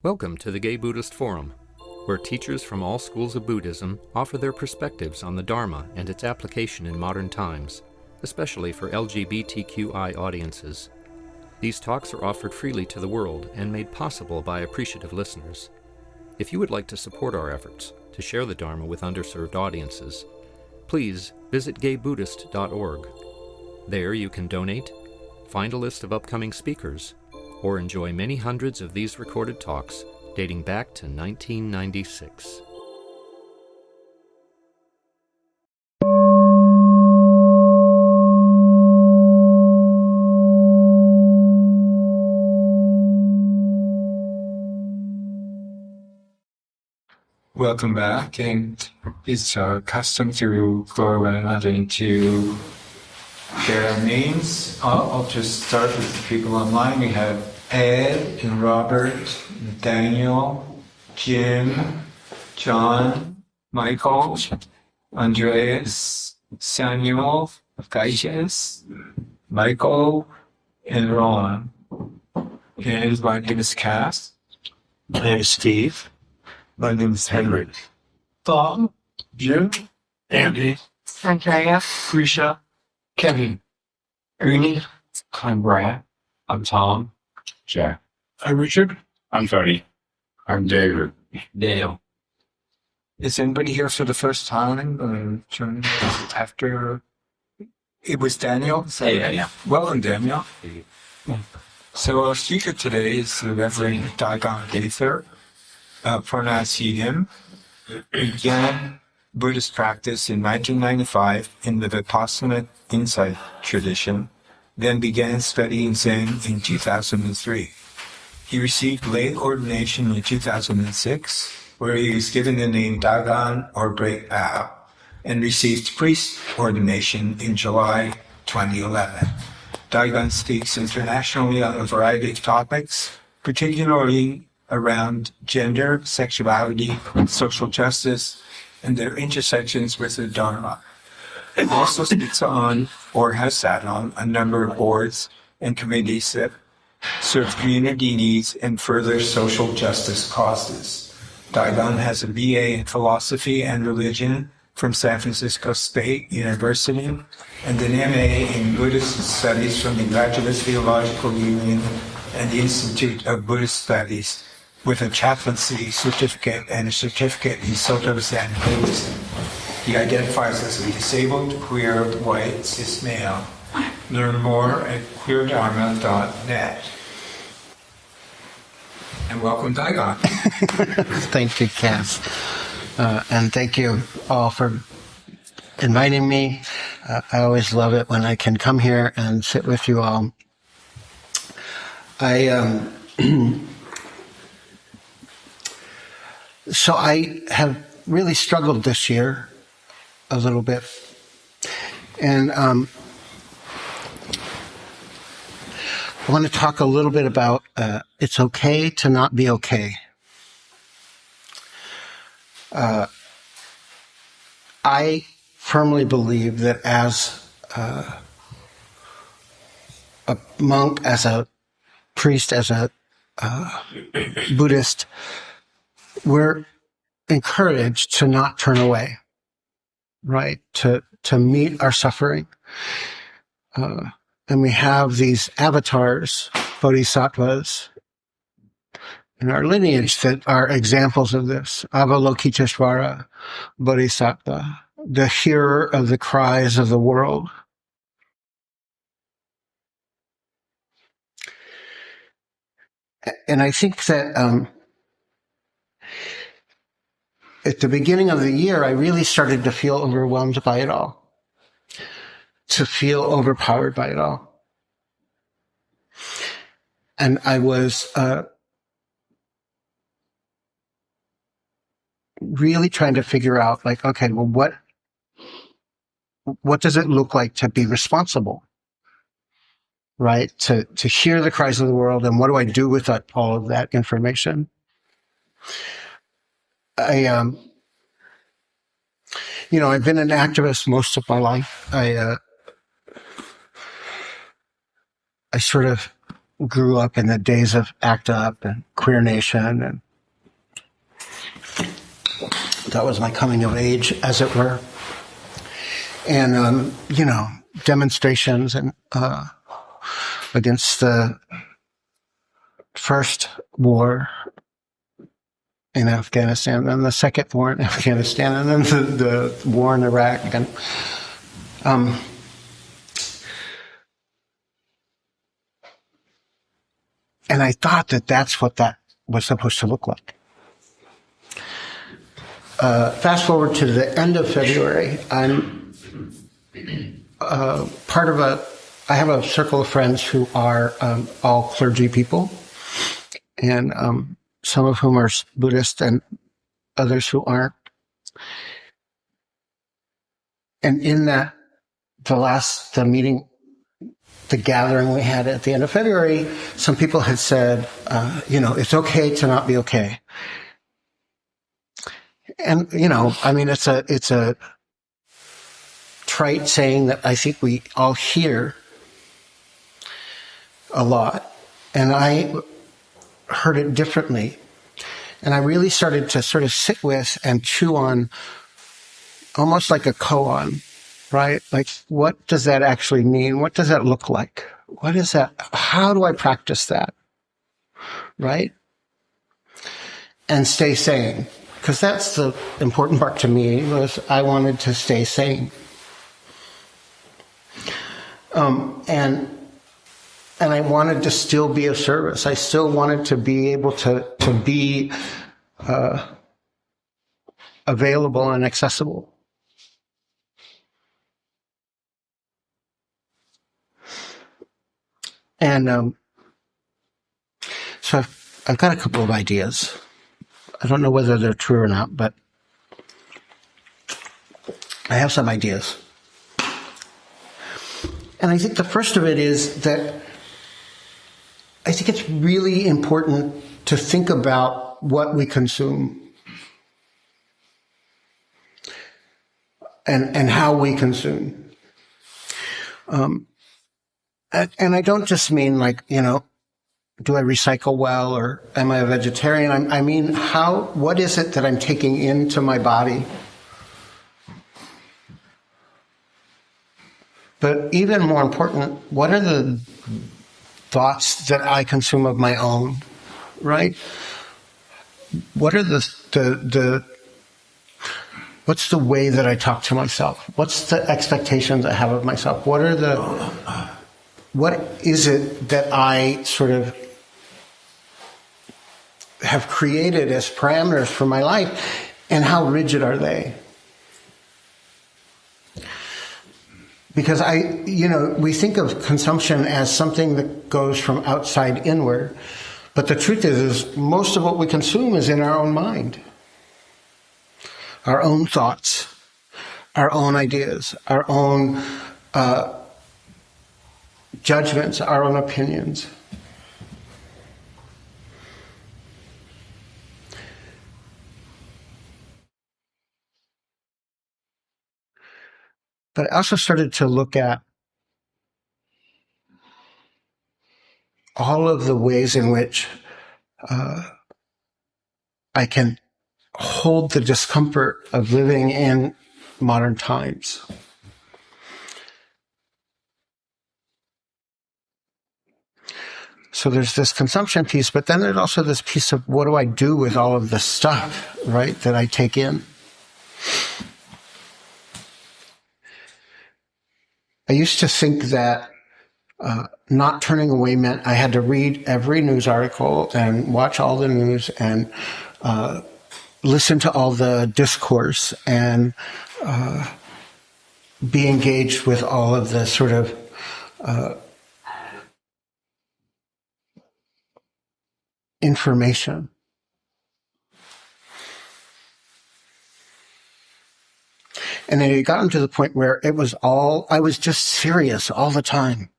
Welcome to the Gay Buddhist Forum, where teachers from all schools of Buddhism offer their perspectives on the Dharma and its application in modern times, especially for LGBTQI audiences. These talks are offered freely to the world and made possible by appreciative listeners. If you would like to support our efforts to share the Dharma with underserved audiences, please visit gaybuddhist.org. There you can donate, find a list of upcoming speakers, or enjoy many hundreds of these recorded talks dating back to 1996. Welcome back, and it's our custom to go around and to share our names. I'll just start with the people online. We have Ed and Robert, Daniel, Jim, John, Michael, Andreas, Samuel, Gaither, Michael, and Ron. And my name is Cass. My name is Steve. My name is Henry. Bob, Jim, Andy, Andrea, Grisha, Kevin, Ernie. I'm Brad. I'm Tom. Jack. I'm Richard. I'm Tony. I'm David. Dale. Is anybody here for the first time? After it was Daniel? Yeah. Well, Daniel. So our speaker today is the Reverend Daigan Gaither. Pronouns he, him. Began Buddhist practice in 1995 in the Vipassana Insight tradition, then began studying Zen in 2003. He received lay ordination in 2006, where he was given the name Daigan or Great Bow, and received priest ordination in July 2011. Daigan speaks internationally on a variety of topics, particularly around gender, sexuality, social justice, and their intersections with the Dharma. He also speaks on, or has sat on, a number of boards and committees that serve community needs and further social justice causes. Daigan has a BA in philosophy and religion from San Francisco State University and an MA in Buddhist studies from the Graduate Theological Union and the Institute of Buddhist Studies, with a chaplaincy certificate and a certificate in Soto Zen Buddhism. He identifies as a disabled, queer, white, cis male. Learn more at queerdharma.net. And welcome, Daigan. Thank you, Cass. And thank you all for inviting me. I always love it when I can come here and sit with you all. So I have really struggled this year a little bit. And I want to talk a little bit about it's okay to not be okay. I firmly believe that as a monk, as a priest, as a Buddhist, we're encouraged to not turn away, right? To meet our suffering. And we have these avatars, bodhisattvas, in our lineage that are examples of this. Avalokiteshvara Bodhisattva, the hearer of the cries of the world. And I think that at the beginning of the year, I really started to feel overwhelmed by it all, to feel overpowered by it all. And I was really trying to figure out, like, okay, well, what does it look like to be responsible, right? To hear the cries of the world, and what do I do with that, all of that information? I've been an activist most of my life. I sort of grew up in the days of ACT UP and Queer Nation, and that was my coming of age, as it were. And, demonstrations and against the first war in Afghanistan, then the second war in Afghanistan, and then the war in Iraq. And I thought that that's what that was supposed to look like. Fast forward to the end of February, I'm I have a circle of friends who are all clergy people, and some of whom are Buddhist and others who aren't. And in the meeting, the gathering we had at the end of February, some people had said, it's okay to not be okay. And, it's a trite saying that I think we all hear a lot. And I heard it differently. And I really started to sort of sit with and chew on, almost like a koan, right? Like, what does that actually mean? What does that look like? What is that? How do I practice that? Right? And stay sane. Because that's the important part to me, was I wanted to stay sane. And I wanted to still be of service. I still wanted to be able to be available and accessible. And so I've got a couple of ideas. I don't know whether they're true or not, but I have some ideas. And I think the first of it is that I think it's really important to think about what we consume and how we consume. And I don't just mean like, do I recycle well, or am I a vegetarian? I mean, what is it that I'm taking into my body? But even more important, what are the thoughts that I consume of my own, right? What are what's the way that I talk to myself? What's the expectations I have of myself? What is it that I sort of have created as parameters for my life, and how rigid are they? Because we think of consumption as something that goes from outside inward, but the truth is most of what we consume is in our own mind. Our own thoughts, our own ideas, our own judgments, our own opinions. But I also started to look at all of the ways in which I can hold the discomfort of living in modern times. So there's this consumption piece, but then there's also this piece of what do I do with all of the stuff, right, that I take in? I used to think that not turning away meant I had to read every news article and watch all the news and listen to all the discourse and be engaged with all of the sort of information. And it had gotten to the point where I was just serious all the time.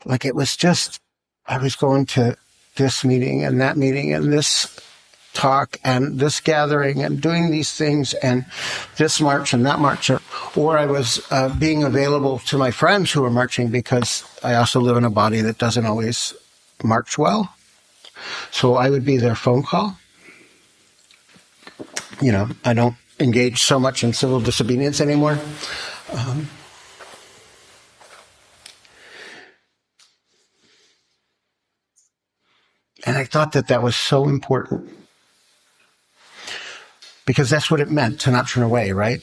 Like it was just, I was going to this meeting and this talk and this gathering and doing these things and this march and that march. Or I was being available to my friends who were marching, because I also live in a body that doesn't always march well. So I would be their phone call. I don't engage so much in civil disobedience anymore. And I thought that was so important because that's what it meant to not turn away, right?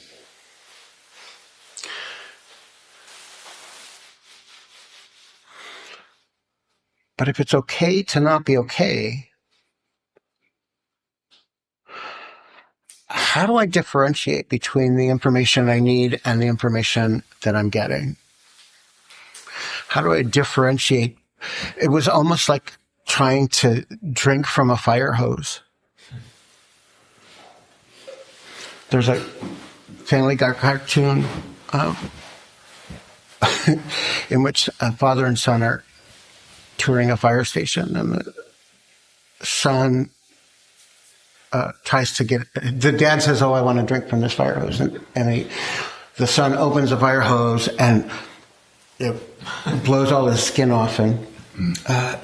But if it's okay to not be okay, how do I differentiate between the information I need and the information that I'm getting? How do I differentiate? It was almost like trying to drink from a fire hose. There's a Family Guy cartoon in which a father and son are touring a fire station, and the son tries to get. The dad says, "Oh, I want to drink from this fire hose," and the son opens the fire hose and it blows all his skin off, and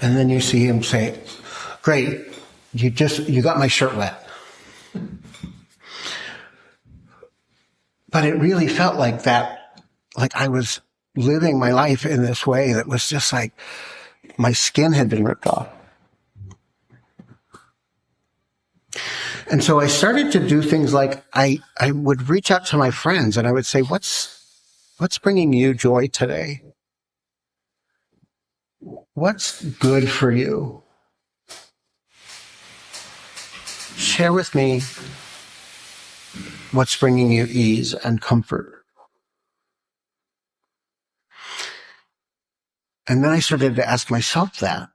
then you see him say, "Great, you got my shirt wet." But it really felt like that, like I was living my life in this way that was just like my skin had been ripped off. And so I started to do things like I would reach out to my friends and I would say, what's bringing you joy today? What's good for you? Share with me what's bringing you ease and comfort. And then I started to ask myself that.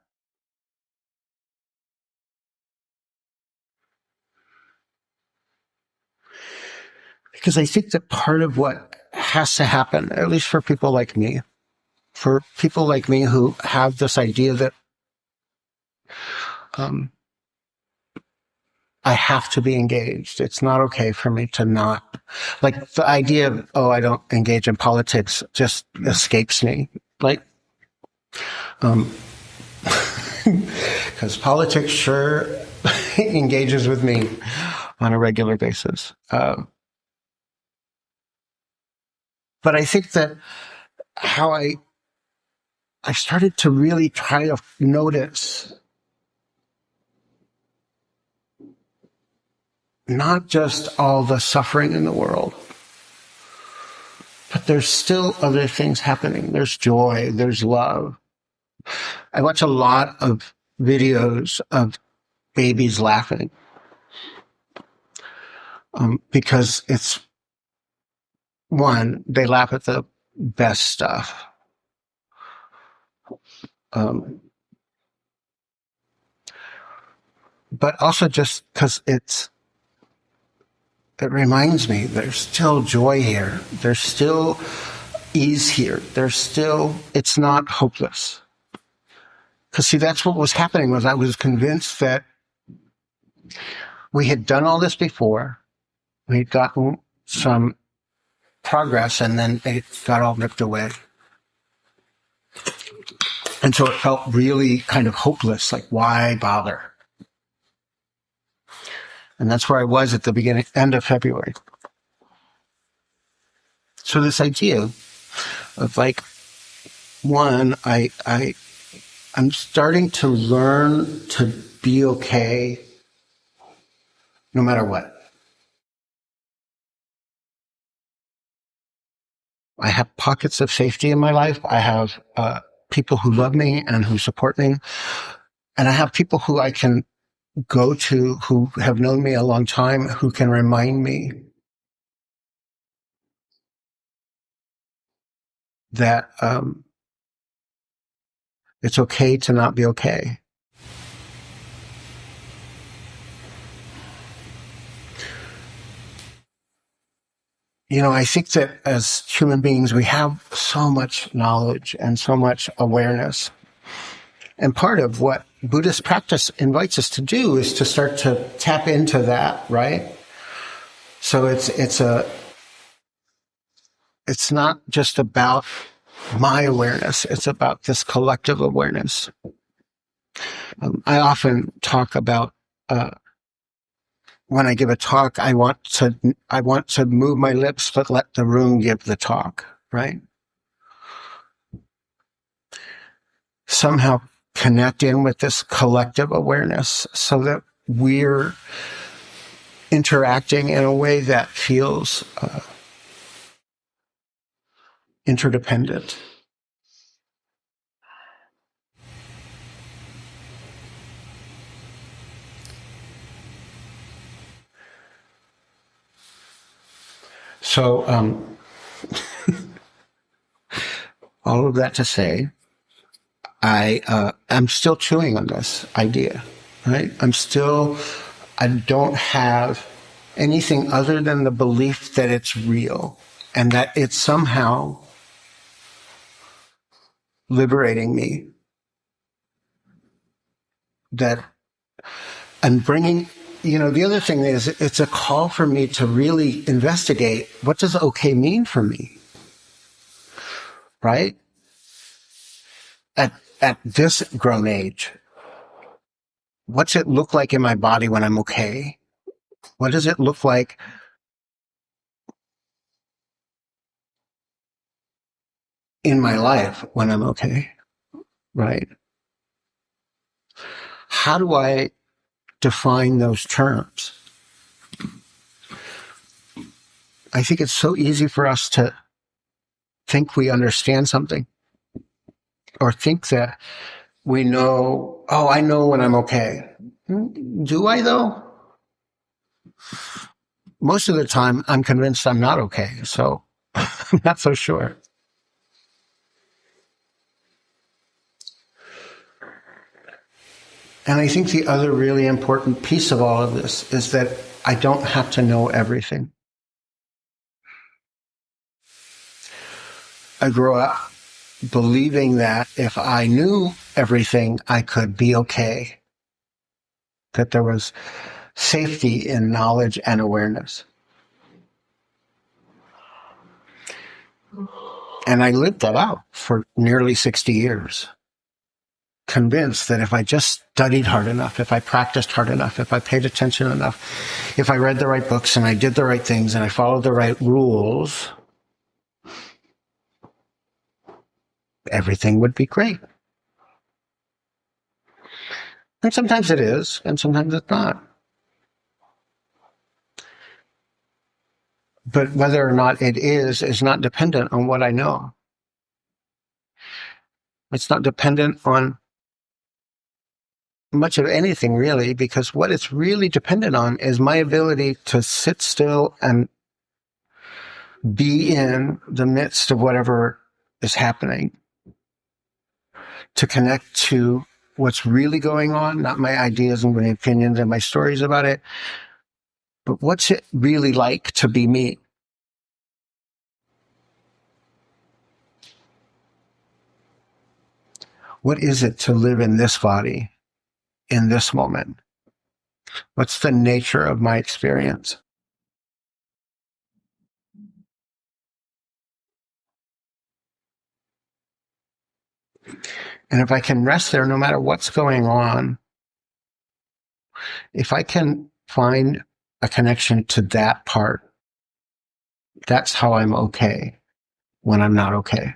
Because I think that part of what has to happen, at least for people like me who have this idea that I have to be engaged. It's not okay for me to not. Like the idea of, I don't engage in politics just escapes me. Like, because politics sure engages with me on a regular basis. But I think that how I started to really try to notice not just all the suffering in the world, but there's still other things happening. There's joy, there's love. I watch a lot of videos of babies laughing because it's, one, they laugh at the best stuff. But also just because it reminds me there's still joy here. There's still ease here. It's not hopeless. Because see, that's what was happening was I was convinced that we had done all this before. We'd gotten some progress and then it got all ripped away. And so it felt really kind of hopeless, like why bother? And that's where I was at the end of February. So this idea of like, one, I'm starting to learn to be okay no matter what. I have pockets of safety in my life. I have people who love me and who support me. And I have people who I can go to who have known me a long time, who can remind me that it's okay to not be okay. I think that as human beings, we have so much knowledge and so much awareness. And part of what Buddhist practice invites us to do is to start to tap into that, right? So it's not just about my awareness. It's about this collective awareness. I often talk about when I give a talk, I want to move my lips, but let the room give the talk, right? Somehow connect in with this collective awareness so that we're interacting in a way that feels interdependent. So, all of that to say, I'm still chewing on this idea, right? I don't have anything other than the belief that it's real and that it's somehow liberating me. That I'm bringing, the other thing is it's a call for me to really investigate what does okay mean for me, right? At this grown age, what's it look like in my body when I'm okay? What does it look like in my life when I'm okay, right? How do I define those terms? I think it's so easy for us to think we understand something or think that we know, oh, I know when I'm okay. Do I though? Most of the time, I'm convinced I'm not okay, so I'm not so sure. And I think the other really important piece of all of this is that I don't have to know everything. I grew up believing that if I knew everything, I could be okay, that there was safety in knowledge and awareness. And I lived that out for nearly 60 years, convinced that if I just studied hard enough, if I practiced hard enough, if I paid attention enough, if I read the right books and I did the right things and I followed the right rules, everything would be great. And sometimes it is, and sometimes it's not. But whether or not it is not dependent on what I know. It's not dependent on much of anything, really, because what it's really dependent on is my ability to sit still and be in the midst of whatever is happening, to connect to what's really going on, not my ideas and my opinions and my stories about it, but what's it really like to be me? What is it to live in this body, in this moment? What's the nature of my experience? And if I can rest there, no matter what's going on, if I can find a connection to that part, that's how I'm okay when I'm not okay.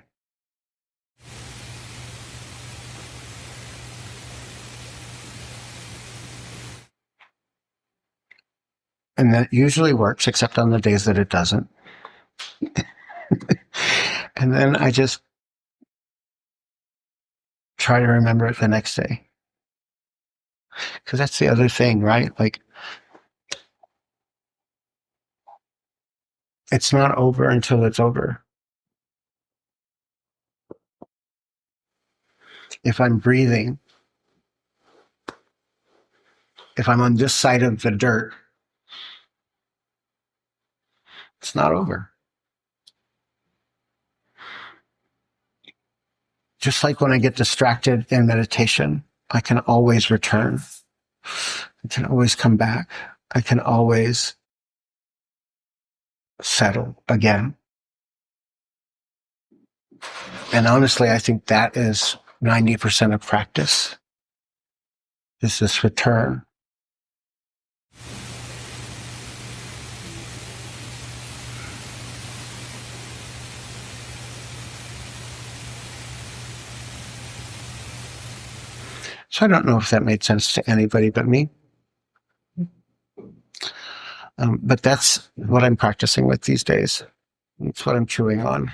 And that usually works, except on the days that it doesn't. And then I just try to remember it the next day. Because that's the other thing, right? Like, it's not over until it's over. If I'm breathing, if I'm on this side of the dirt, it's not over. Just like when I get distracted in meditation, I can always return. I can always come back. I can always settle again. And honestly, I think that is 90% of practice. is this return. So I don't know if that made sense to anybody but me. But that's what I'm practicing with these days. It's what I'm chewing on.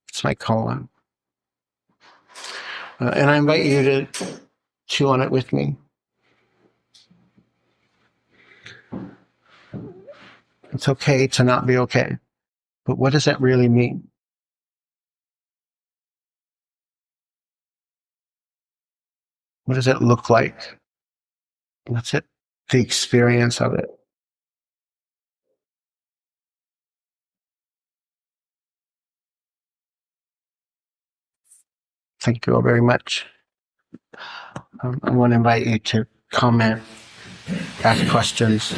It's my koan. And I invite you to chew on it with me. It's okay to not be okay. But what does that really mean? What does it look like? What's it? The experience of it. Thank you all very much. I want to invite you to comment, ask questions.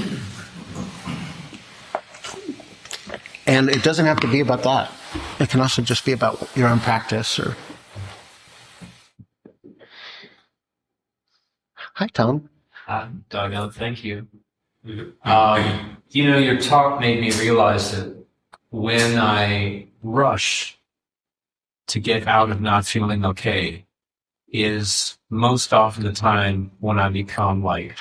And it doesn't have to be about that. It can also just be about your own practice. Or hi, Tom. Daigan, thank you. Your talk made me realize that when I rush to get out of not feeling okay is most often the time when I become like,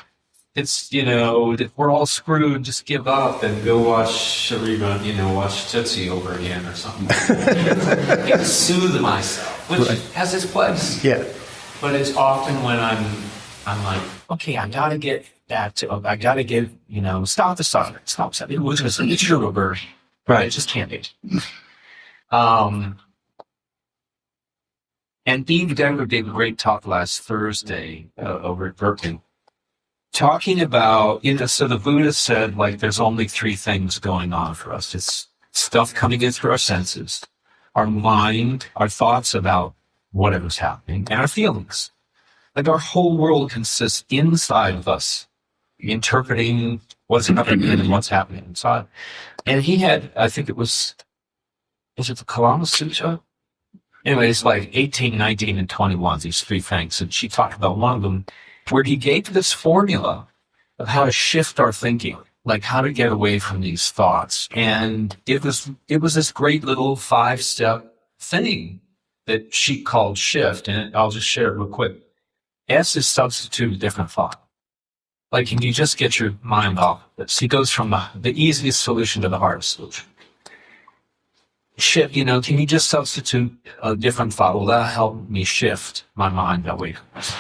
we're all screwed, just give up and go watch Shariva, watch Tootsie over again or something. I soothe myself, which has its place. Yeah. But it's often when I'm like, okay, I gotta get back to, stop the suffering, stop it. It's your version. Right. It just can't be. And Daigan Gaither gave a great talk last Thursday over at Berkeley, talking about, so the Buddha said, like, there's only three things going on for us. It's stuff coming in through our senses, our mind, our thoughts about whatever's happening, and our feelings. Like, our whole world consists inside of us, interpreting what's happening and what's happening inside. And he had, I think it was it the Kalama Sutta? Anyway, it's like 18, 19, and 21, these three things. And she talked about one of them, where he gave this formula of how to shift our thinking, like how to get away from these thoughts. And it was this great little 5-step thing that she called shift. And I'll just share it real quick. S is substitute a different thought. Like, can you just get your mind off this? He goes from the easiest solution to the hardest solution. Shift, can you just substitute a different thought? Will that help me shift my mind away from this?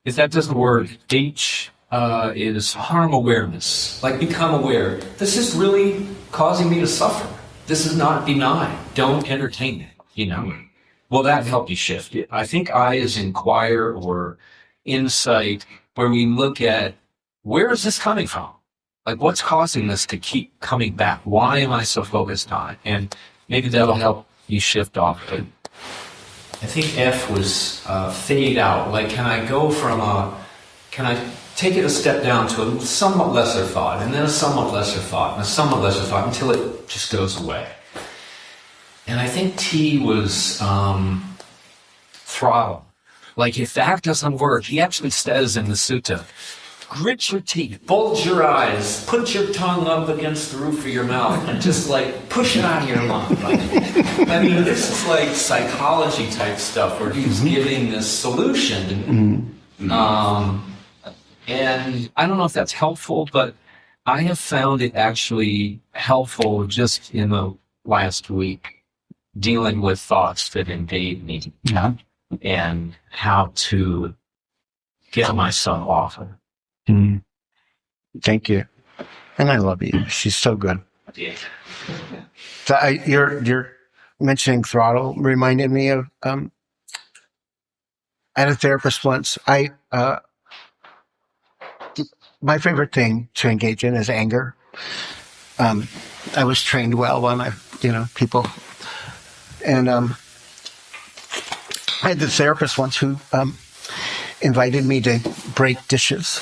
If that doesn't work, H is harm awareness. Like, become aware. This is really causing me to suffer. This is not benign. Don't entertain it, Will that help you shift? I think I is inquire or insight, where we look at, where is this coming from? Like, what's causing this to keep coming back? Why am I so focused on it? And maybe that'll help you shift off it. I think F was fade out. Like, can I take it a step down to a somewhat lesser thought, and then a somewhat lesser thought, and a somewhat lesser thought, until it just goes away. And I think T was throttle. Like, if that doesn't work, he actually says in the sutta, grit your teeth, bulge your eyes, put your tongue up against the roof of your mouth, and just like push it out of your lung. Like, this is like psychology type stuff where he's giving this solution. And I don't know if that's helpful, but I have found it actually helpful just in the last week, dealing with thoughts that invade me, and how to get myself off of it. Thank you. And I love you. She's so good. Yeah. So you're mentioning throttle reminded me of I had a therapist once. My favorite thing to engage in is anger. I was trained well by people. And I had this therapist once who invited me to break dishes.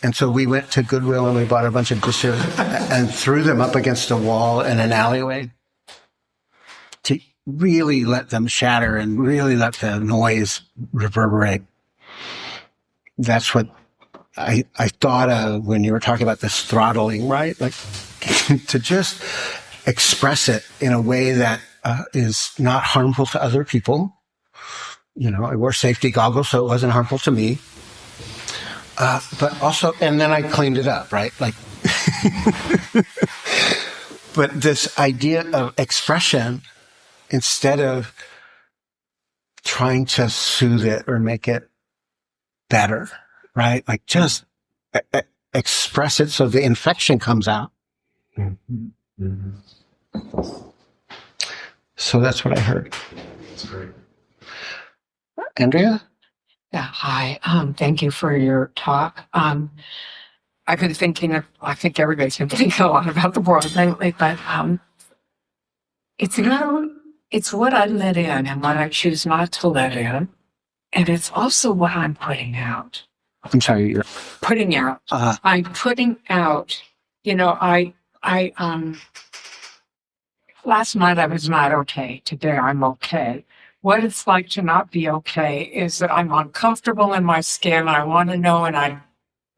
And so we went to Goodwill and we bought a bunch of dishes and threw them up against a wall in an alleyway. really let them shatter and really let the noise reverberate. That's what I thought of when you were talking about this throttling, right? Like to just express it in a way that is not harmful to other people. I wore safety goggles, so it wasn't harmful to me. But also, and then I cleaned it up, right? Like, but this idea of expression, instead of trying to soothe it or make it better, right? Like just express it so the infection comes out. Mm-hmm. So that's what I heard. That's great. Andrea? Yeah, hi. Thank you for your talk. I've been thinking I think everybody's been thinking a lot about the world lately, but it's what I let in and what I choose not to let in. And it's also what I'm putting out. I'm sorry, you're putting out. I'm putting out, last night I was not okay. Today I'm okay. What it's like to not be okay is that I'm uncomfortable in my skin. I want to know, and I'd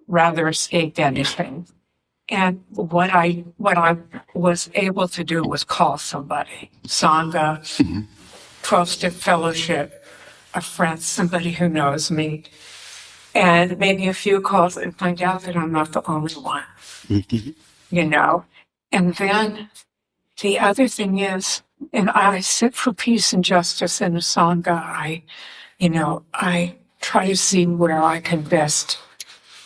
rather escape anything. And what I was able to do was call somebody, Sangha, 12-step fellowship, a friend, somebody who knows me, and maybe a few calls and find out that I'm not the only one, And then the other thing is, and I sit for peace and justice in the Sangha. I try to see where I can best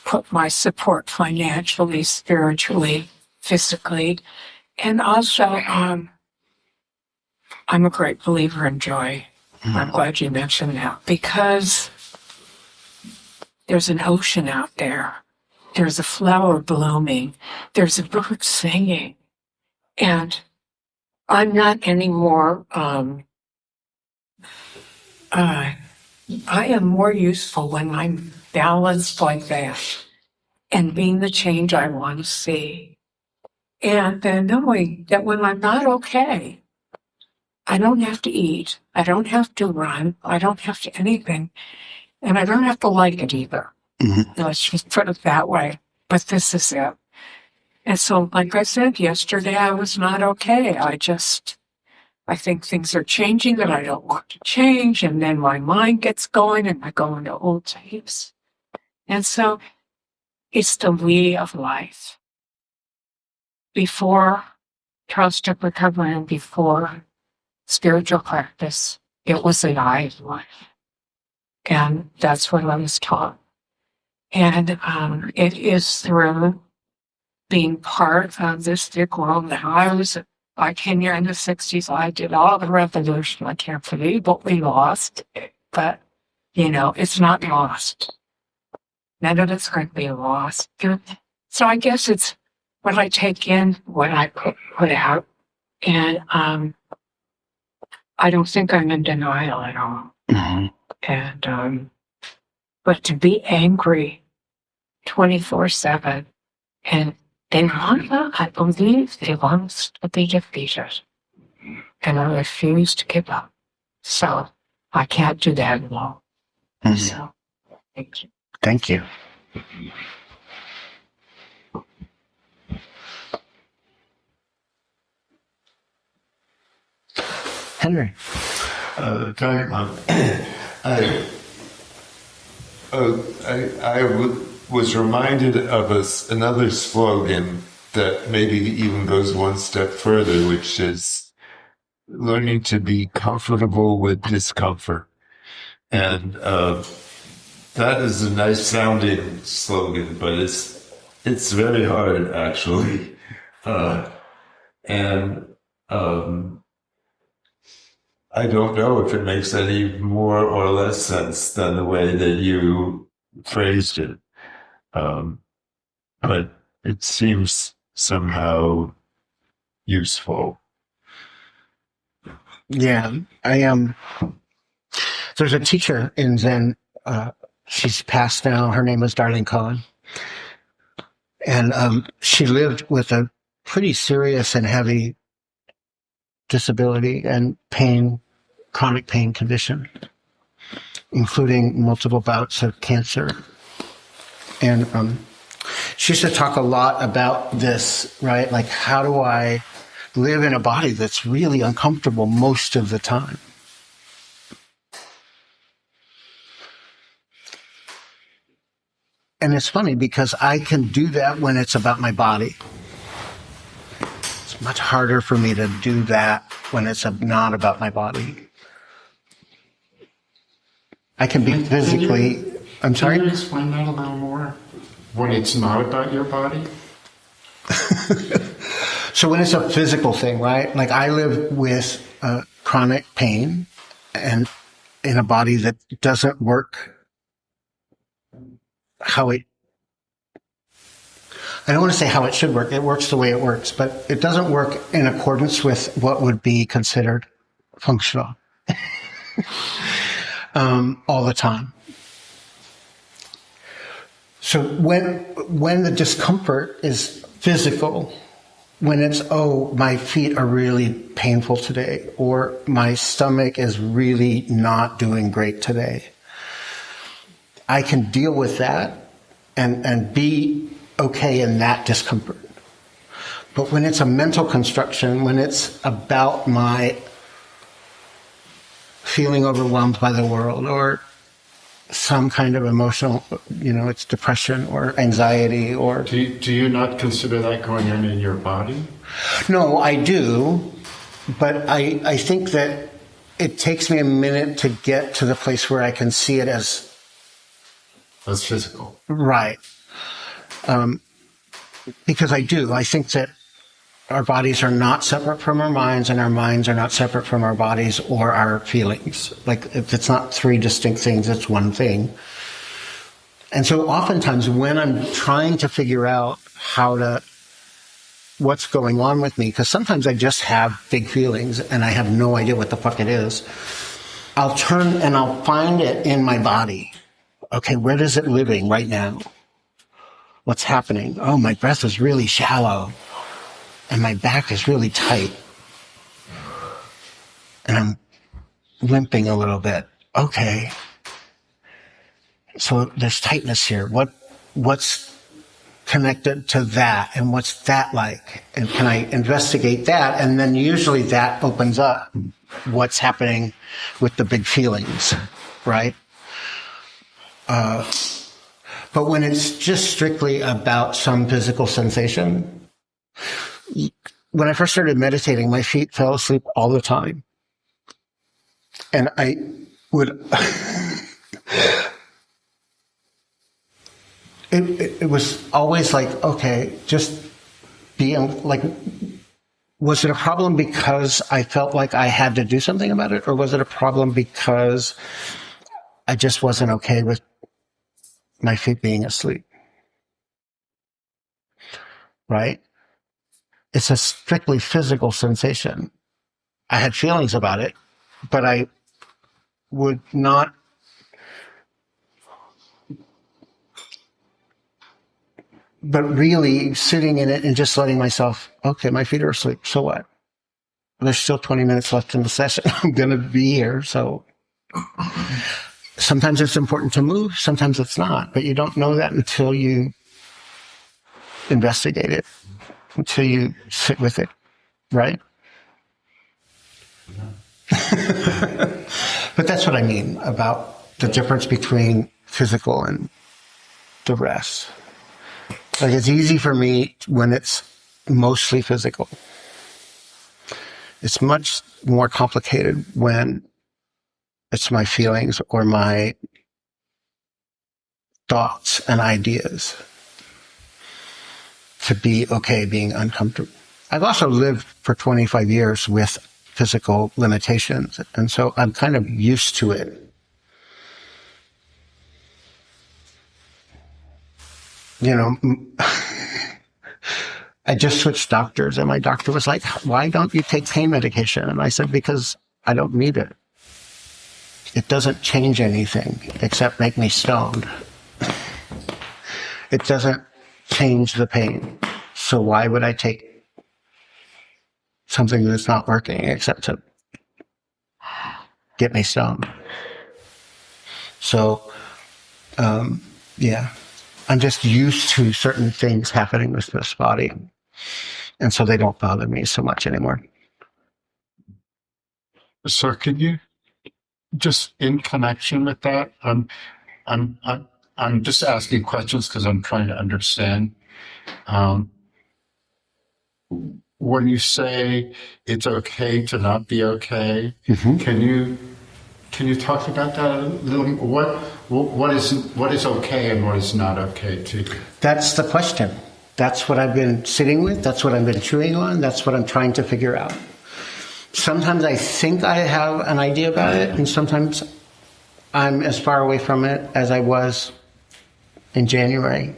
put my support financially, spiritually, physically. And also, I'm a great believer in joy. I'm glad you mentioned that, because there's an ocean out there. There's a flower blooming. There's a bird singing. And I'm not anymore, I am more useful when I'm balanced like that and being the change I want to see. And then knowing that when I'm not okay, I don't have to eat. I don't have to run. I don't have to anything. And I don't have to like it either. Let's just put it that way. But this is it. And so, like I said, yesterday I was not okay. I think things are changing that I don't want to change. And then my mind gets going and I go into old tapes. And so it's the we of life. Before 12-step recovery and before spiritual practice, it was the I of life. And that's what I was taught. And it is through being part of this big world. Now I came here in the 60s. I did all the revolution. I can't believe what we lost. But, it's not lost. None of it's going to be lost. So I guess it's what I take in, what I put out. And I don't think I'm in denial at all. And but to be angry 24/7, and then I believe they want to be defeated, and I refuse to give up. So I can't do that alone. So thank you. Thank you. Henry. Was reminded of another slogan that maybe even goes one step further, which is learning to be comfortable with discomfort. And that is a nice sounding slogan, but it's very hard, actually. I don't know if it makes any more or less sense than the way that you phrased it. But it seems somehow useful. Yeah, I am. There's a teacher in Zen. She's passed now. Her name is Darling Cohen. And she lived with a pretty serious and heavy disability and pain, chronic pain condition, including multiple bouts of cancer. And she used to talk a lot about this, right? Like, how do I live in a body that's really uncomfortable most of the time? And it's funny because I can do that when it's about my body. It's much harder for me to do that when it's not about my body. I can be physically... I'm sorry? Can you explain that a little more? When it's not about your body? So when it's a physical thing, right? Like I live with chronic pain and in a body that doesn't work how it... I don't want to say how it should work. It works the way it works, but it doesn't work in accordance with what would be considered functional all the time. So when the discomfort is physical, when it's, oh, my feet are really painful today, or my stomach is really not doing great today, I can deal with that and be okay in that discomfort. But when it's a mental construction, when it's about my feeling overwhelmed by the world or some kind of emotional, it's depression or anxiety or... Do you not consider that going on in your body? No, I do, but I think that it takes me a minute to get to the place where I can see it as physical. Right. Because I do. I think that our bodies are not separate from our minds, and our minds are not separate from our bodies or our feelings. Like, if it's not three distinct things, it's one thing. And so oftentimes when I'm trying to figure out what's going on with me, because sometimes I just have big feelings and I have no idea what the fuck it is, I'll turn and I'll find it in my body. Okay, where is it living right now? What's happening? Oh, my breath is really shallow and my back is really tight and I'm limping a little bit. Okay. So there's tightness here. What's connected to that, and what's that like? And can I investigate that? And then usually that opens up what's happening with the big feelings, right? But when it's just strictly about some physical sensation, when I first started meditating, my feet fell asleep all the time. And I would... It was always like, okay, just be like, was it a problem because I felt like I had to do something about it? Or was it a problem because I just wasn't okay with my feet being asleep? Right? It's a strictly physical sensation. I had feelings about it, but I would not... But really sitting in it and just letting myself, okay, my feet are asleep, so what? There's still 20 minutes left in the session. I'm going to be here, so... Sometimes it's important to move, sometimes it's not, but you don't know that until you investigate it, until you sit with it, right? But that's what I mean about the difference between physical and the rest. Like, it's easy for me when it's mostly physical. It's much more complicated when it's my feelings or my thoughts and ideas to be okay being uncomfortable. I've also lived for 25 years with physical limitations, and so I'm kind of used to it. I just switched doctors, and my doctor was like, why don't you take pain medication? And I said, because I don't need it. It doesn't change anything except make me stoned. It doesn't change the pain. So why would I take something that's not working except to get me stoned. So, yeah, I'm just used to certain things happening with this body. And so they don't bother me so much anymore. So could you just in connection with that? I'm just asking questions because I'm trying to understand. When you say it's okay to not be okay, can you talk about that a little? What is okay and what is not okay to? That's the question. That's what I've been sitting with. That's what I've been chewing on. That's what I'm trying to figure out. Sometimes I think I have an idea about it, and sometimes I'm as far away from it as I was in January.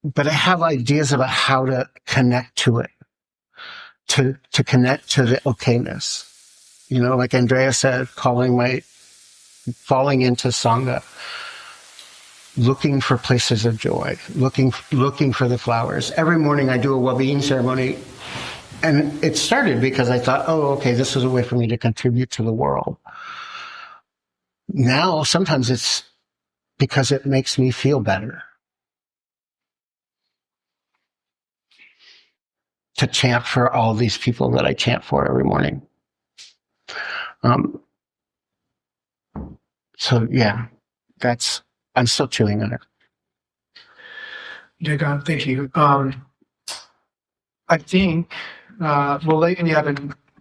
But I have ideas about how to connect to it, to connect to the okayness. You know, like Andrea said, falling into Sangha, looking for places of joy, looking for the flowers. Every morning I do a well-being ceremony, and it started because I thought, oh, okay, this is a way for me to contribute to the world. Now, sometimes it's because it makes me feel better to chant for all these people that I chant for every morning. So yeah, I'm still chewing on it. Daigan, thank you. I think, lately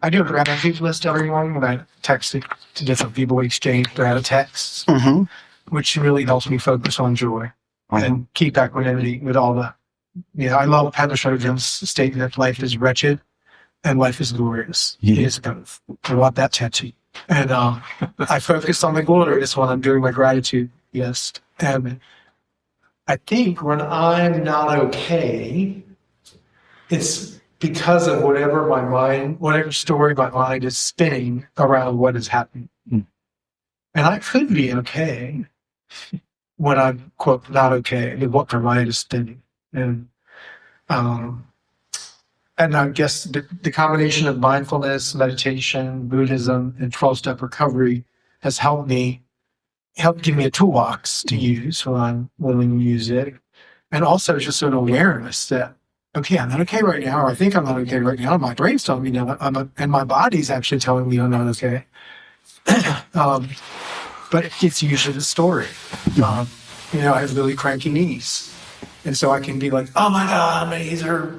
I do a gratitude list every morning, and I text it to different people. We exchange gratitude texts, which really helps me focus on joy and keep equanimity with all the, I love Padmasambhava's statement that life is wretched and life is glorious. It is both. I want that tattoo. And I focus on the glorious when I'm doing my gratitude list. And I think when I'm not okay, it's because of whatever story my mind is spinning around what is happening. And I could be okay when I'm, quote, not okay with what my mind is spinning. And I guess the combination of mindfulness, meditation, Buddhism, and 12-step recovery has helped give me a toolbox to use when I'm willing to use it. And also just an awareness that, okay, I'm not okay right now, or I think I'm not okay right now. My brain's telling me no, and my body's actually telling me I'm not okay. But it's usually the story. I have really cranky knees. And so I can be like, oh my God, my knees are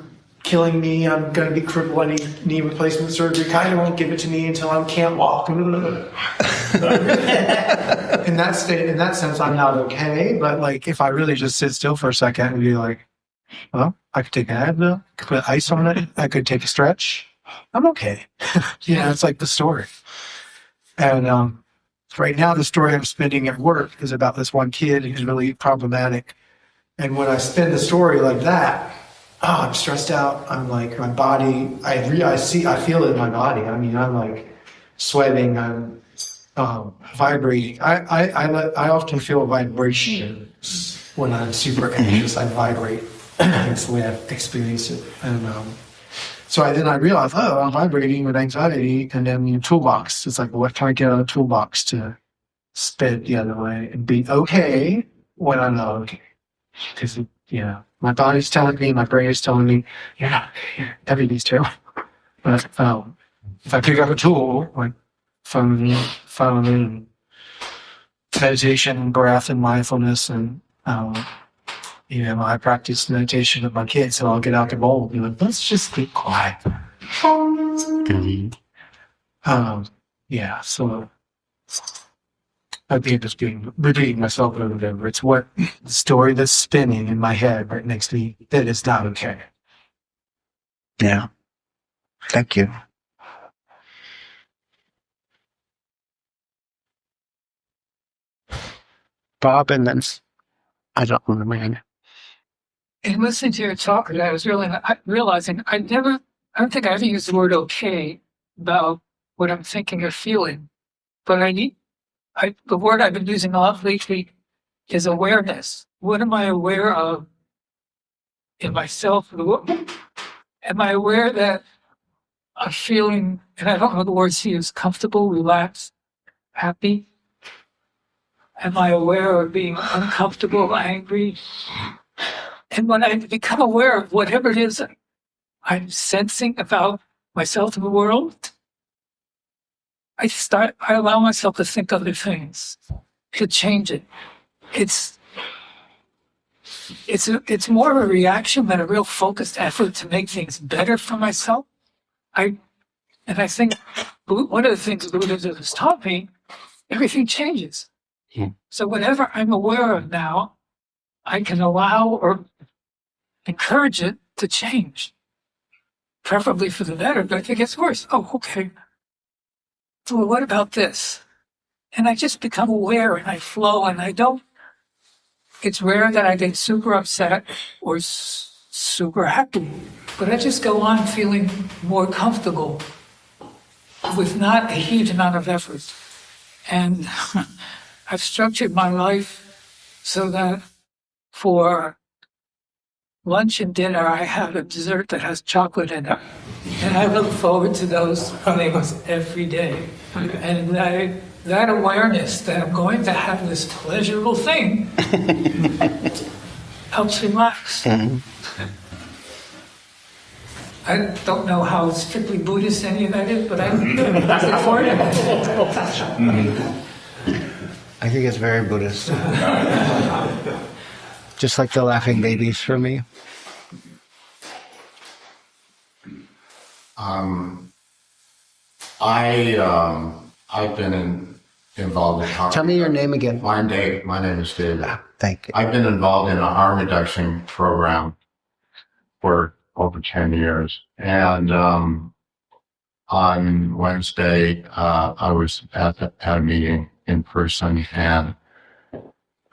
killing me. I'm going to be crippled. I need knee replacement surgery. Kind of won't give it to me until I can't walk. In that sense, I'm not okay. But like, if I really just sit still for a second and be like, well, I could take an Advil, could put ice on it. I could take a stretch. I'm okay. It's like the story. And right now, the story I'm spinning at work is about this one kid who's really problematic. And when I spin the story like that, I'm stressed out. I'm like, my body, I feel it in my body. I mean, I'm like sweating. I'm vibrating. I often feel vibrations when I'm super anxious. I vibrate. That's the way I've experienced it. And so I realized, I'm vibrating with anxiety. And then toolbox. It's like, what can I get out of the toolbox to spin the other way and be okay when I'm not okay? Because, my body's telling me, my brain is telling me, you're not okay, you're everything's terrible. But if I pick up a tool, like phone, meditation, and breath, and mindfulness, and, I practice meditation with my kids, so I'll get out the bowl and be like, let's just be quiet. So I'd be just repeating myself over and over. It's what the story that's spinning in my head right next to me that is not okay. Yeah. Thank you. Bob, and then I don't know the man. In listening to your talk, I was realizing I don't think I ever used the word okay about what I'm thinking or feeling, but the word I've been using a lot lately is awareness. What am I aware of in myself? Am I aware that I'm feeling, and I don't know the words he used, comfortable, relaxed, happy? Am I aware of being uncomfortable, angry? And when I become aware of whatever it is I'm sensing about myself and the world, I allow myself to think other things, to change it. It's more of a reaction than a real focused effort to make things better for myself. I think one of the things Buddhism has taught me, everything changes. So whatever I'm aware of now, I can allow or encourage it to change, preferably for the better. But if it gets worse, oh, okay. So what about this? And I just become aware and I flow and I don't. It's rare that I get super upset or super happy, but I just go on feeling more comfortable with not a huge amount of effort. And I've structured my life so that for lunch and dinner, I have a dessert that has chocolate in it. And I look forward to those almost every day. And that awareness that I'm going to have this pleasurable thing helps relax. I don't know how strictly Buddhist any of that is, but I look forward to it. I think it's very Buddhist. Just like the laughing babies for me. I've been involved in harm. Tell me your name again. My name is David. Thank you. I've been involved in a harm reduction program for over 10 years. And on Wednesday, I was at a meeting in person, and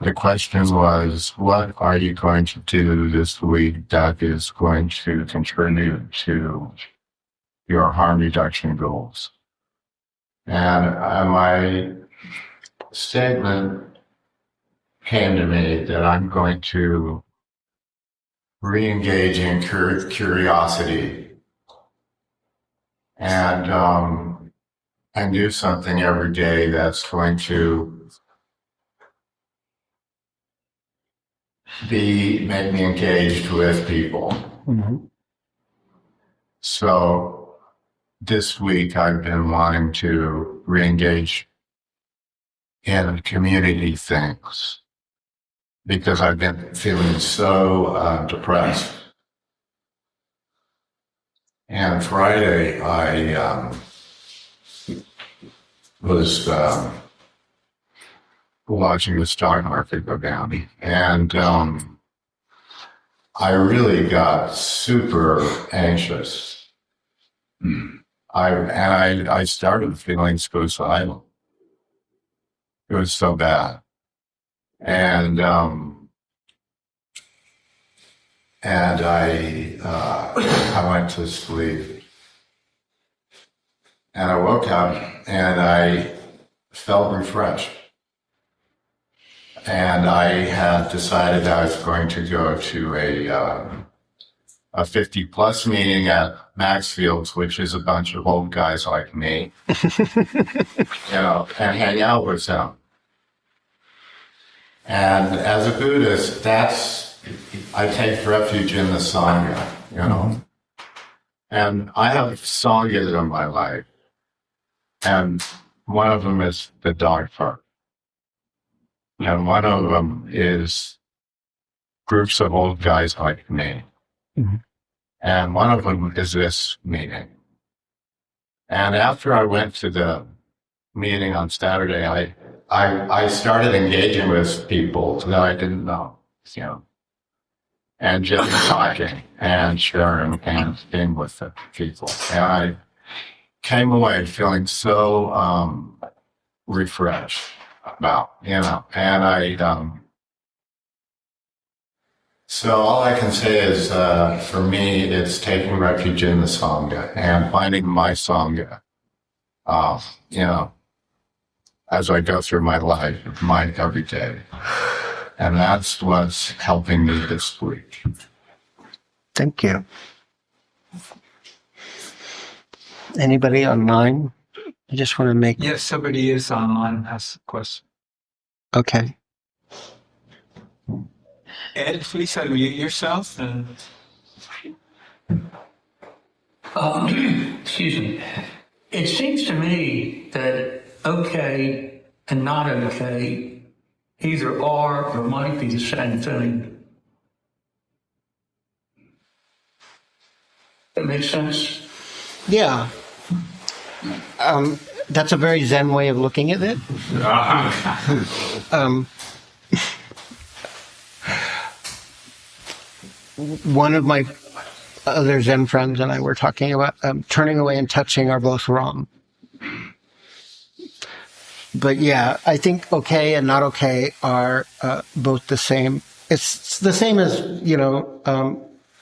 the question was, what are you going to do this week that is going to contribute to your harm reduction goals? And my statement came to me that I'm going to re-engage in curiosity and do something every day that's going to make me engaged with people. So this week I've been wanting to re-engage in community things because I've been feeling so depressed. And Friday I was watching the stock market go down, and I really got super anxious. I started feeling suicidal. It was so bad, and I went to sleep, and I woke up and I felt refreshed. And I had decided I was going to go to a 50-plus meeting at Maxfield's, which is a bunch of old guys like me, and hang out with them. And as a Buddhist, I take refuge in the Sangha, And I have Sanghas in my life, and one of them is the dog park. And one of them is groups of old guys like me. And one of them is this meeting. And after I went to the meeting on Saturday, I started engaging with people that I didn't know, and just talking and sharing and being with the people. And I came away feeling so refreshed about, and so all I can say is, for me, it's taking refuge in the Sangha and finding my Sangha, as I go through my life, mine every day. And that's what's helping me this week. Thank you. Anybody online? I just want to make... Yes, somebody is online, has a question. Okay. Ed, please unmute yourself. And Excuse me. It seems to me that okay and not okay either are or might be the same thing. That makes sense? Yeah. That's a very Zen way of looking at it. One of my other Zen friends and I were talking about turning away and touching are both wrong. But yeah, I think okay and not okay are both the same. It's the same as,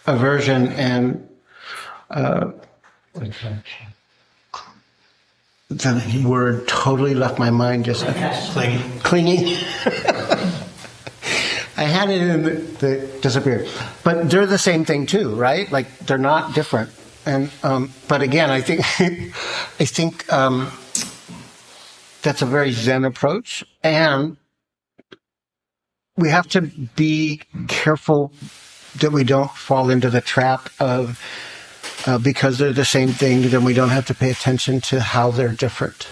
aversion and the word totally left my mind just clinging. I had it in the disappeared. But they're the same thing too, right? Like they're not different. And but again, I think that's a very Zen approach, and we have to be careful that we don't fall into the trap of because they're the same thing, then we don't have to pay attention to how they're different.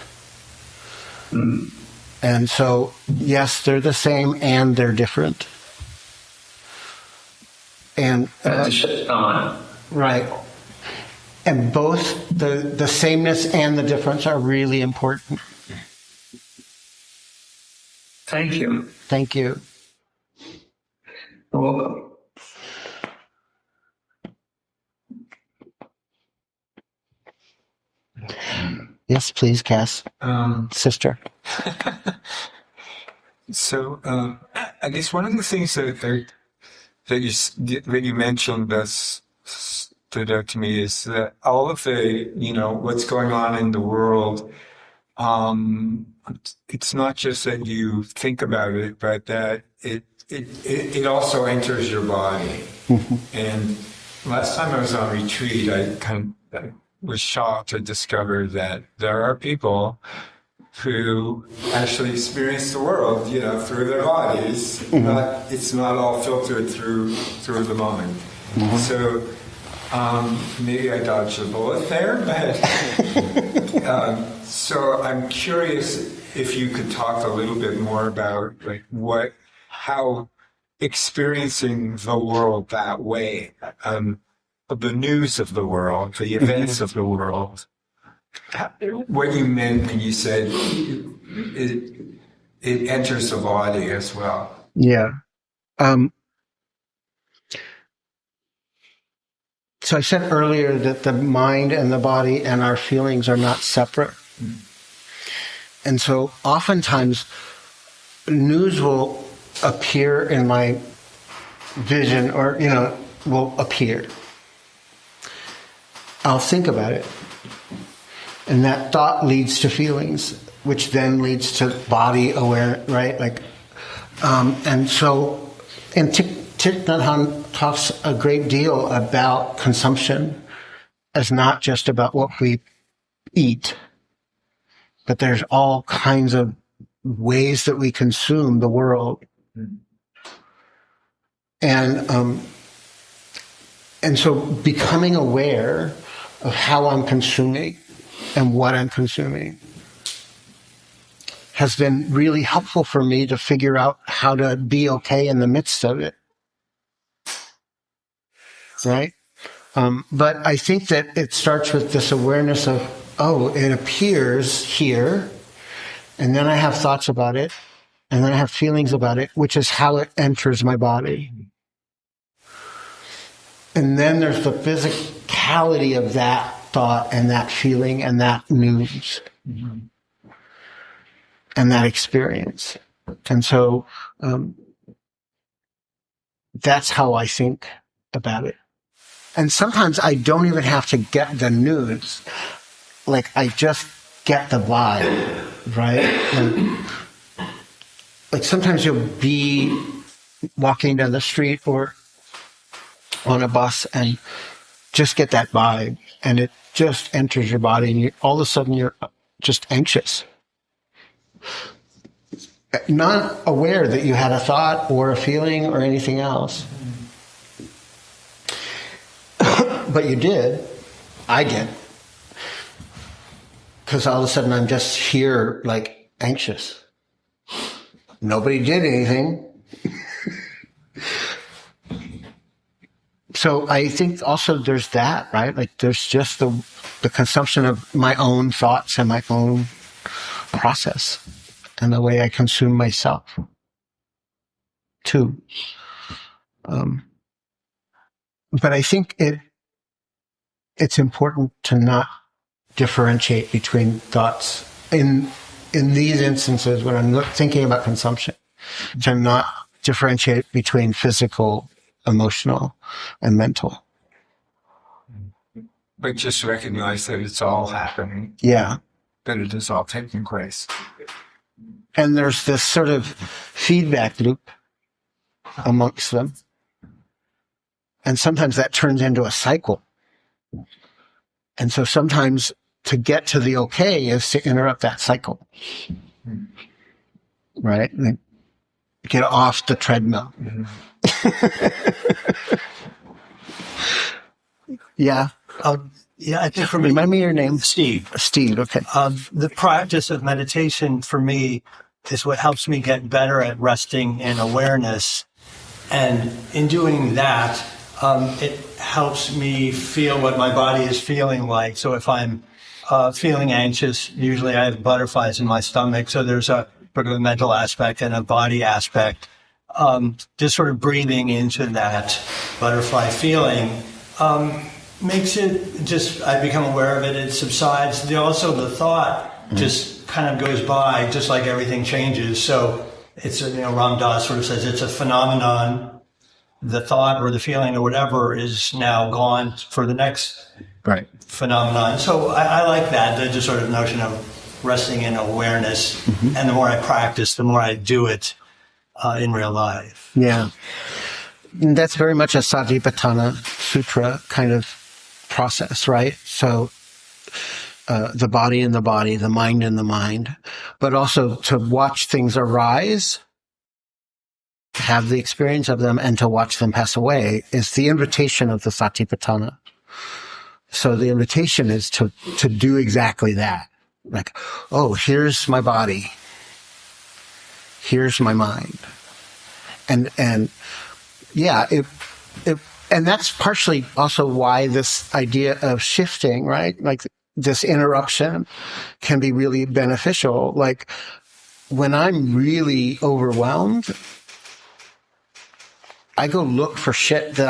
And so, yes, they're the same and they're different. And right. And both the sameness and the difference are really important. Thank you. Thank you. You're welcome. Yes, please, Cass. Sister. So, I guess one of the things that you mentioned that stood out to me is that all of the, what's going on in the world, it's not just that you think about it, but that it also enters your body. And last time I was on retreat, I was shocked to discover that there are people who actually experience the world, through their bodies. It's not all filtered through the mind. So maybe I dodged a bullet there, but so I'm curious if you could talk a little bit more about how experiencing the world that way, the news of the world, the events of the world. What you meant when you said it enters the body as well. Yeah. So I said earlier that the mind and the body and our feelings are not separate. And so oftentimes news will appear in my vision or, will appear. I'll think about it. And that thought leads to feelings, which then leads to body awareness, right? And so, and Thich Nhat Hanh talks a great deal about consumption as not just about what we eat, but there's all kinds of ways that we consume the world. And so becoming aware of how I'm consuming and what I'm consuming has been really helpful for me to figure out how to be okay in the midst of it. Right? But I think that it starts with this awareness of, it appears here, and then I have thoughts about it, and then I have feelings about it, which is how it enters my body. And then there's the physicality of that thought and that feeling and that news and that experience. And so that's how I think about it. And sometimes I don't even have to get the news. I just get the vibe, right? Like sometimes you'll be walking down the street or on a bus and just get that vibe, and it just enters your body, and all of a sudden you're just anxious, not aware that you had a thought or a feeling or anything else. But you did. I did. Because all of a sudden I'm just here, like, anxious. Nobody did anything. So I think also there's that, right? Like, there's just the consumption of my own thoughts and my own process and the way I consume myself, too. But I think it's important to not differentiate between thoughts in these instances when I'm thinking about consumption, to not differentiate between physical, emotional, and mental. But just recognize that it's all happening. Yeah. That it is all taking place. And there's this sort of feedback loop amongst them. And sometimes that turns into a cycle. And so sometimes to get to the okay is to interrupt that cycle. Right? And get off the treadmill. Mm-hmm. Yeah. Yeah, I think for me, remind me your name. Steve. Steve, okay. The practice of meditation for me is what helps me get better at resting in awareness. And in doing that, it helps me feel what my body is feeling like. So if I'm feeling anxious, usually I have butterflies in my stomach. So there's a sort of a mental aspect and a body aspect. Just sort of breathing into that butterfly feeling makes it just, I become aware of it, it subsides. Also the thought just kind of goes by, just like everything changes. So it's, Ram Dass sort of says it's a phenomenon. The thought or the feeling or whatever is now gone for the next phenomenon. So I like that, the just sort of notion of resting in awareness. Mm-hmm. And the more I practice, the more I do it in real life. Yeah. And that's very much a Satipatthana Sutra kind of process, right? So the body in the body, the mind in the mind, but also to watch things arise, have the experience of them, and to watch them pass away is the invitation of the Satipatthana. So the invitation is to do exactly that. Like, oh, here's my body. Here's my mind. And yeah, and that's partially also why this idea of shifting, right? Like this interruption can be really beneficial. Like when I'm really overwhelmed, I go look for shit that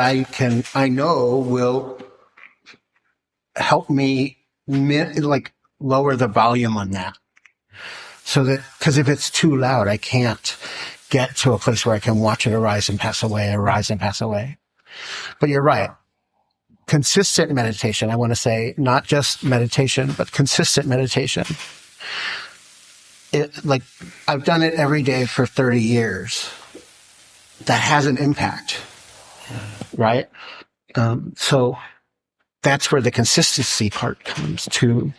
I know will help me lower the volume on that. So that, because if it's too loud, I can't get to a place where I can watch it arise and pass away, arise and pass away. But you're right. Consistent meditation, I want to say, not just meditation, but consistent meditation. I've done it every day for 30 years. That has an impact, right? So that's where the consistency part comes to.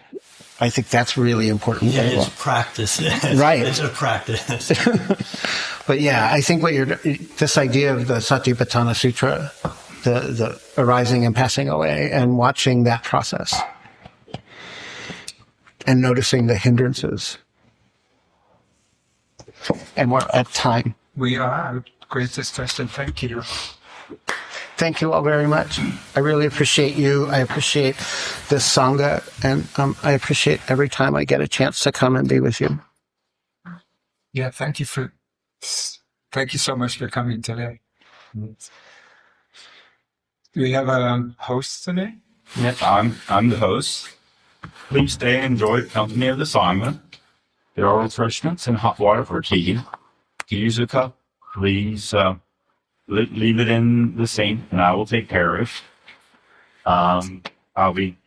I think that's really important. Yeah, it's practice. Right. It's a practice. But yeah, I think this idea of the Satipatthana Sutra, the arising and passing away, and watching that process, and noticing the hindrances. And we're at time. We are. Great discussion. Thank you. Thank you all very much. I really appreciate you. I appreciate this Sangha, and I appreciate every time I get a chance to come and be with you. Yeah, thank you so much for coming today. Do we have a host today? Yes, I'm the host. Please stay and enjoy the company of the Sangha. There are refreshments and hot water for tea. If you use a cup, please leave it in the sink, and I will take care of it. I'll be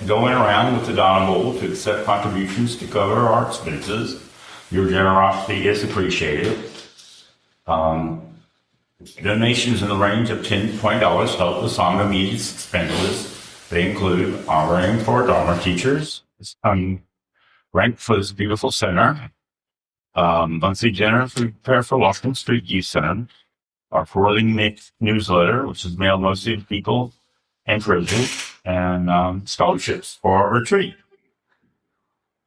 going around with the Dana bowl to accept contributions to cover our expenses. Your generosity is appreciated. Donations in the range of $10 to $20 help the Sangha meet its expenses. They include honoring for Dharma teachers, rent for this beautiful center, monthly dinner to prepare for Washington Street Youth Center, our quarterly newsletter, which is mailed mostly to people and prison, and scholarships for our retreat.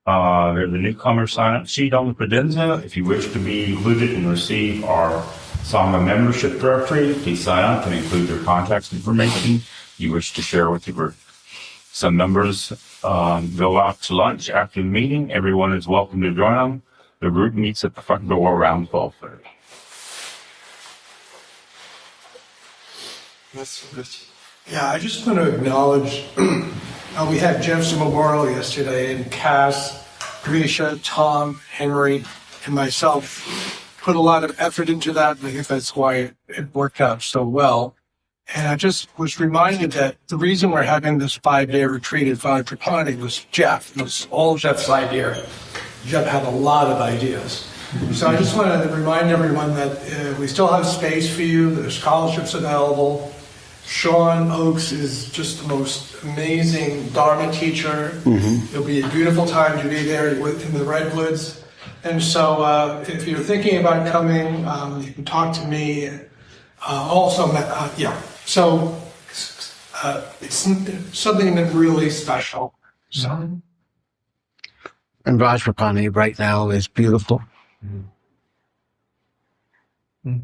There's a newcomer sign-up sheet on the credenza. If you wish to be included and receive our Sangha membership directory, please sign up and include your contact information you wish to share with the group. Some members go out to lunch after the meeting. Everyone is welcome to join them. The group meets at the front door around 12:30. Yeah, I just want to acknowledge we had Jeff's memorial yesterday, and Cass, Grisha, Tom, Henry, and myself put a lot of effort into that, and I think that's why it worked out so well. And I just was reminded that the reason we're having this 5-day retreat at Vajrapani was Jeff. It was all Jeff's idea. Jeff had a lot of ideas. So I just want to remind everyone that we still have space for you. There's scholarships available. Sean Oakes is just the most amazing Dharma teacher. Mm-hmm. It'll be a beautiful time to be there in the Redwoods. And so if you're thinking about coming, you can talk to me. So it's something that really special. So. And Vajrapani right now is beautiful. Mm-hmm.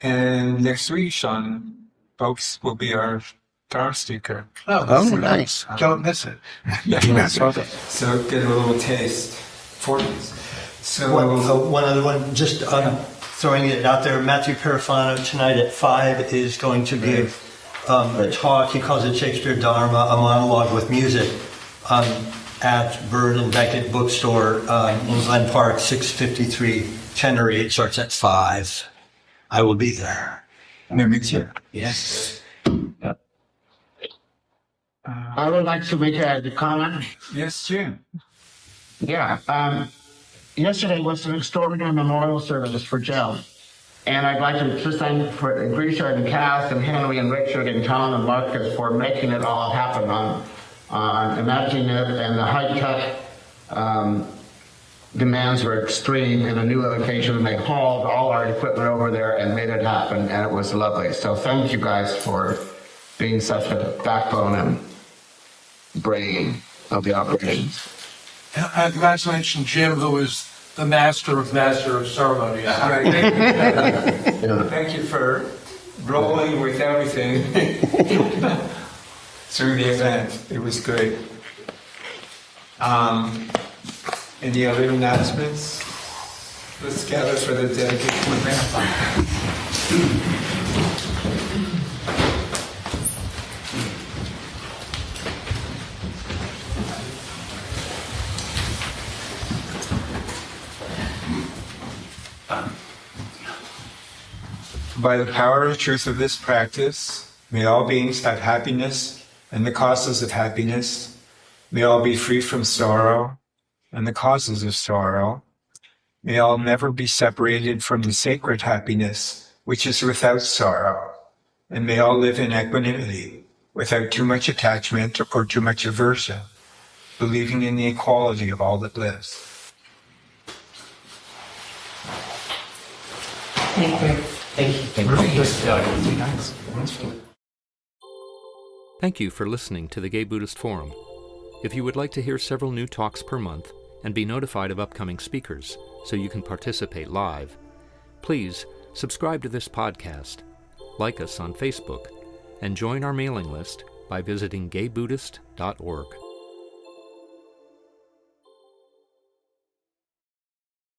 And next week, Sean Oakes will be our Dharma speaker. Oh, nice. Don't miss it. So get a little taste for this. So one other one, just throwing it out there. Matthew Perifano tonight at 5 is going to give a talk. He calls it Shakespeare Dharma, a monologue with music, at Bird and Beckett Bookstore in Glen Park, 653 Chenery. It starts at 5. I will be there. Meet you. Yes. I would like to make a comment. Yes, Jim. Yeah. Yesterday was an extraordinary memorial service for Joe. And I'd like to just thank for Grisha and Cass and Henry and Richard and Tom and Marcus for making it all happen on imagining it, and the high-tech demands were extreme, and a new location, and they hauled all our equipment over there and made it happen, and it was lovely. So thank you guys for being such a backbone and brain of the operation. Congratulations, Jim, who is the master of ceremonies. Thank you for rolling with everything through the event. It was great. Any other announcements? Let's gather for the dedication event. By the power and truth of this practice, may all beings have happiness and the causes of happiness. May all be free from sorrow and the causes of sorrow. May all never be separated from the sacred happiness, which is without sorrow. And may all live in equanimity, without too much attachment or too much aversion, believing in the equality of all that lives. Thank you. Thank you for listening to the Gay Buddhist Forum. If you would like to hear several new talks per month and be notified of upcoming speakers so you can participate live, please subscribe to this podcast, like us on Facebook, and join our mailing list by visiting gaybuddhist.org.